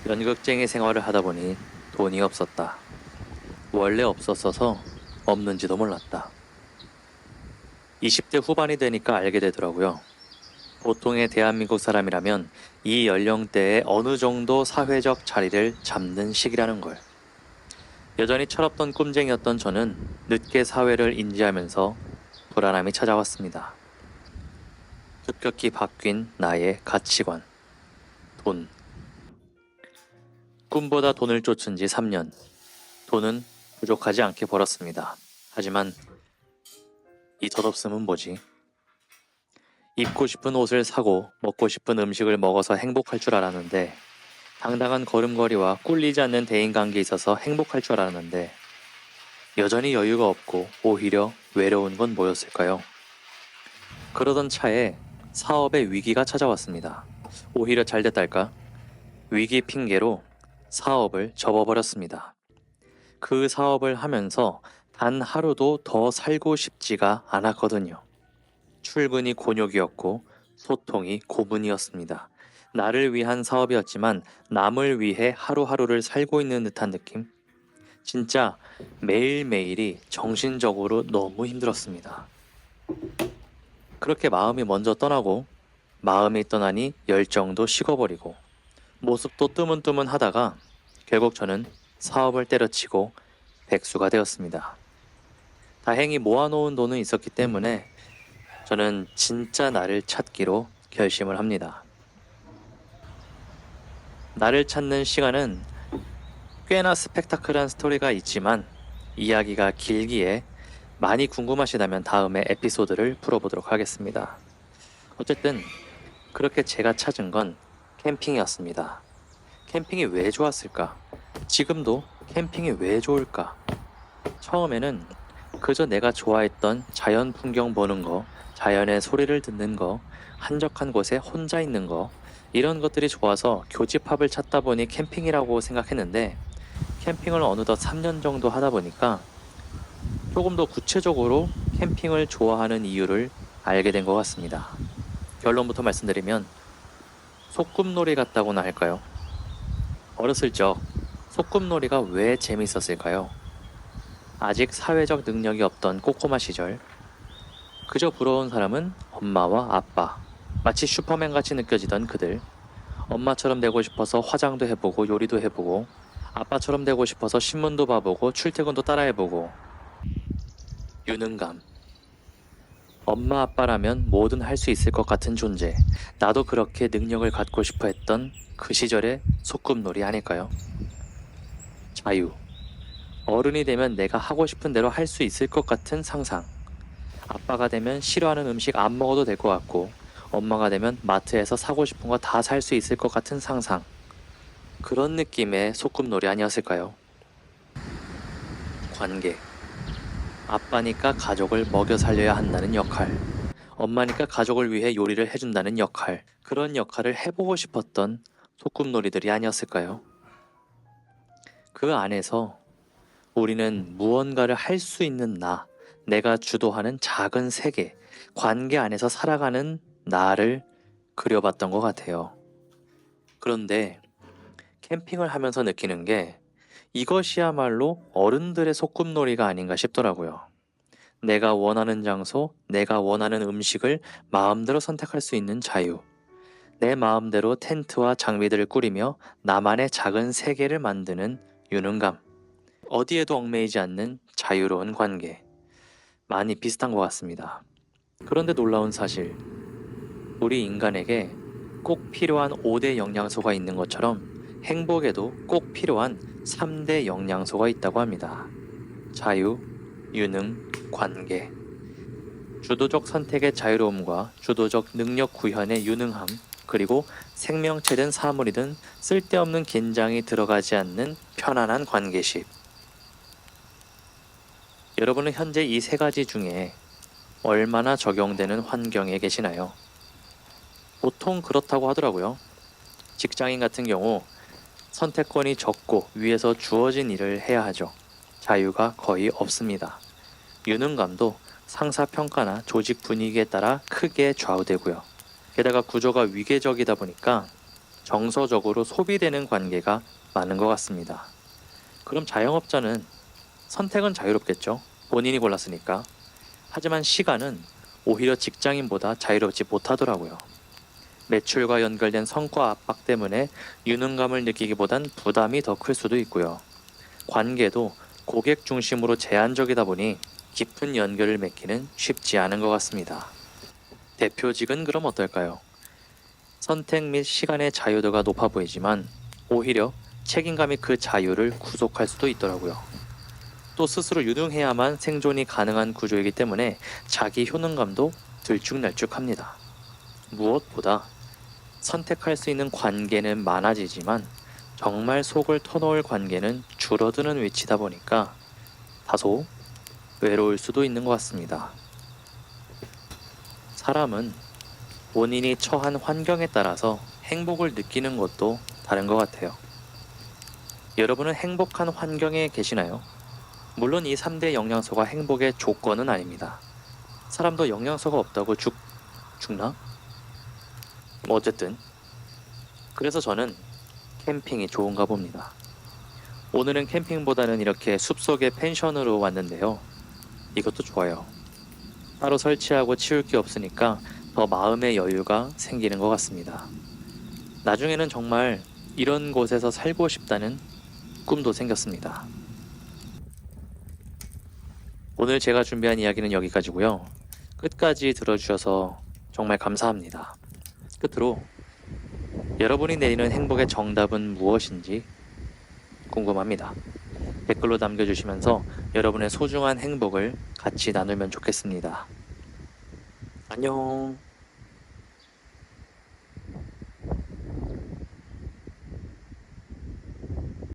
연극쟁이 생활을 하다 보니 돈이 없었다. 원래 없었어서 없는지도 몰랐다. 20대 후반이 되니까 알게 되더라고요. 보통의 대한민국 사람이라면 이 연령대에 어느 정도 사회적 자리를 잡는 시기라는 걸. 여전히 철없던 꿈쟁이였던 저는 늦게 사회를 인지하면서 불안함이 찾아왔습니다. 급격히 바뀐 나의 가치관. 돈. 꿈보다 돈을 쫓은 지 3년. 돈은 부족하지 않게 벌었습니다. 하지만 이 덧없음은 뭐지? 입고 싶은 옷을 사고 먹고 싶은 음식을 먹어서 행복할 줄 알았는데, 당당한 걸음걸이와 꿀리지 않는 대인관계에 있어서 행복할 줄 알았는데 여전히 여유가 없고 오히려 외로운 건 뭐였을까요? 그러던 차에 사업의 위기가 찾아왔습니다. 오히려 잘 됐달까? 위기 핑계로 사업을 접어버렸습니다. 그 사업을 하면서 단 하루도 더 살고 싶지가 않았거든요. 출근이 곤욕이었고 소통이 고문이었습니다. 나를 위한 사업이었지만 남을 위해 하루하루를 살고 있는 듯한 느낌? 진짜 매일매일이 정신적으로 너무 힘들었습니다. 그렇게 마음이 먼저 떠나고, 마음이 떠나니 열정도 식어버리고, 모습도 뜨문뜨문 하다가 결국 저는 사업을 때려치고 백수가 되었습니다. 다행히 모아놓은 돈은 있었기 때문에 저는 진짜 나를 찾기로 결심을 합니다. 나를 찾는 시간은 꽤나 스펙타클한 스토리가 있지만 이야기가 길기에 많이 궁금하시다면 다음에 에피소드를 풀어보도록 하겠습니다. 어쨌든 그렇게 제가 찾은 건 캠핑이었습니다. 캠핑이 왜 좋았을까? 지금도 캠핑이 왜 좋을까? 처음에는 그저 내가 좋아했던 자연 풍경 보는 거, 자연의 소리를 듣는 거, 한적한 곳에 혼자 있는 거, 이런 것들이 좋아서 교집합을 찾다 보니 캠핑이라고 생각했는데, 캠핑을 어느덧 3년 정도 하다 보니까 조금 더 구체적으로 캠핑을 좋아하는 이유를 알게 된 것 같습니다. 결론부터 말씀드리면 소꿉놀이 같다고나 할까요? 어렸을 적 소꿉놀이가 왜 재밌었을까요? 아직 사회적 능력이 없던 꼬꼬마 시절, 그저 부러운 사람은 엄마와 아빠, 마치 슈퍼맨같이 느껴지던 그들. 엄마처럼 되고 싶어서 화장도 해보고 요리도 해보고, 아빠처럼 되고 싶어서 신문도 봐보고 출퇴근도 따라해보고. 유능감. 엄마 아빠라면 뭐든 할 수 있을 것 같은 존재. 나도 그렇게 능력을 갖고 싶어 했던 그 시절의 소꿉놀이 아닐까요? 자유. 어른이 되면 내가 하고 싶은 대로 할 수 있을 것 같은 상상. 아빠가 되면 싫어하는 음식 안 먹어도 될 것 같고, 엄마가 되면 마트에서 사고 싶은 거 다 살 수 있을 것 같은 상상. 그런 느낌의 소꿉놀이 아니었을까요? 관계. 아빠니까 가족을 먹여 살려야 한다는 역할. 엄마니까 가족을 위해 요리를 해준다는 역할. 그런 역할을 해보고 싶었던 소꿉놀이들이 아니었을까요? 그 안에서 우리는 무언가를 할 수 있는 나, 내가 주도하는 작은 세계, 관계 안에서 살아가는 나를 그려봤던 것 같아요. 그런데 캠핑을 하면서 느끼는 게 이것이야말로 어른들의 소꿉놀이가 아닌가 싶더라고요. 내가 원하는 장소, 내가 원하는 음식을 마음대로 선택할 수 있는 자유. 내 마음대로 텐트와 장비들을 꾸리며 나만의 작은 세계를 만드는 유능감. 어디에도 얽매이지 않는 자유로운 관계. 많이 비슷한 것 같습니다. 그런데 놀라운 사실, 우리 인간에게 꼭 필요한 5대 영양소가 있는 것처럼 행복에도 꼭 필요한 3대 영양소가 있다고 합니다. 자유, 유능, 관계. 주도적 선택의 자유로움과 주도적 능력 구현의 유능함, 그리고 생명체든 사물이든 쓸데없는 긴장이 들어가지 않는 편안한 관계식. 여러분은 현재 이 세 가지 중에 얼마나 적용되는 환경에 계시나요? 보통 그렇다고 하더라고요. 직장인 같은 경우 선택권이 적고 위에서 주어진 일을 해야 하죠. 자유가 거의 없습니다. 유능감도 상사 평가나 조직 분위기에 따라 크게 좌우되고요. 게다가 구조가 위계적이다 보니까 정서적으로 소비되는 관계가 많은 것 같습니다. 그럼 자영업자는 선택은 자유롭겠죠. 본인이 골랐으니까. 하지만 시간은 오히려 직장인보다 자유롭지 못하더라고요. 매출과 연결된 성과 압박 때문에 유능감을 느끼기보단 부담이 더 클 수도 있고요. 관계도 고객 중심으로 제한적이다 보니 깊은 연결을 맺기는 쉽지 않은 것 같습니다. 대표직은 그럼 어떨까요? 선택 및 시간의 자유도가 높아 보이지만 오히려 책임감이 그 자유를 구속할 수도 있더라고요. 또 스스로 유능해야만 생존이 가능한 구조이기 때문에 자기 효능감도 들쭉날쭉합니다. 무엇보다 선택할 수 있는 관계는 많아지지만 정말 속을 터놓을 관계는 줄어드는 위치다 보니까 다소 외로울 수도 있는 것 같습니다. 사람은 본인이 처한 환경에 따라서 행복을 느끼는 것도 다른 것 같아요. 여러분은 행복한 환경에 계시나요? 물론 이 3대 영양소가 행복의 조건은 아닙니다. 사람도 영양소가 없다고 죽나? 뭐 어쨌든 그래서 저는 캠핑이 좋은가 봅니다. 오늘은 캠핑보다는 이렇게 숲속의 펜션으로 왔는데요. 이것도 좋아요. 따로 설치하고 치울 게 없으니까 더 마음의 여유가 생기는 것 같습니다. 나중에는 정말 이런 곳에서 살고 싶다는 꿈도 생겼습니다. 오늘 제가 준비한 이야기는 여기까지고요. 끝까지 들어주셔서 정말 감사합니다. 끝으로 여러분이 내리는 행복의 정답은 무엇인지 궁금합니다. 댓글로 남겨주시면서 여러분의 소중한 행복을 같이 나누면 좋겠습니다. 안녕.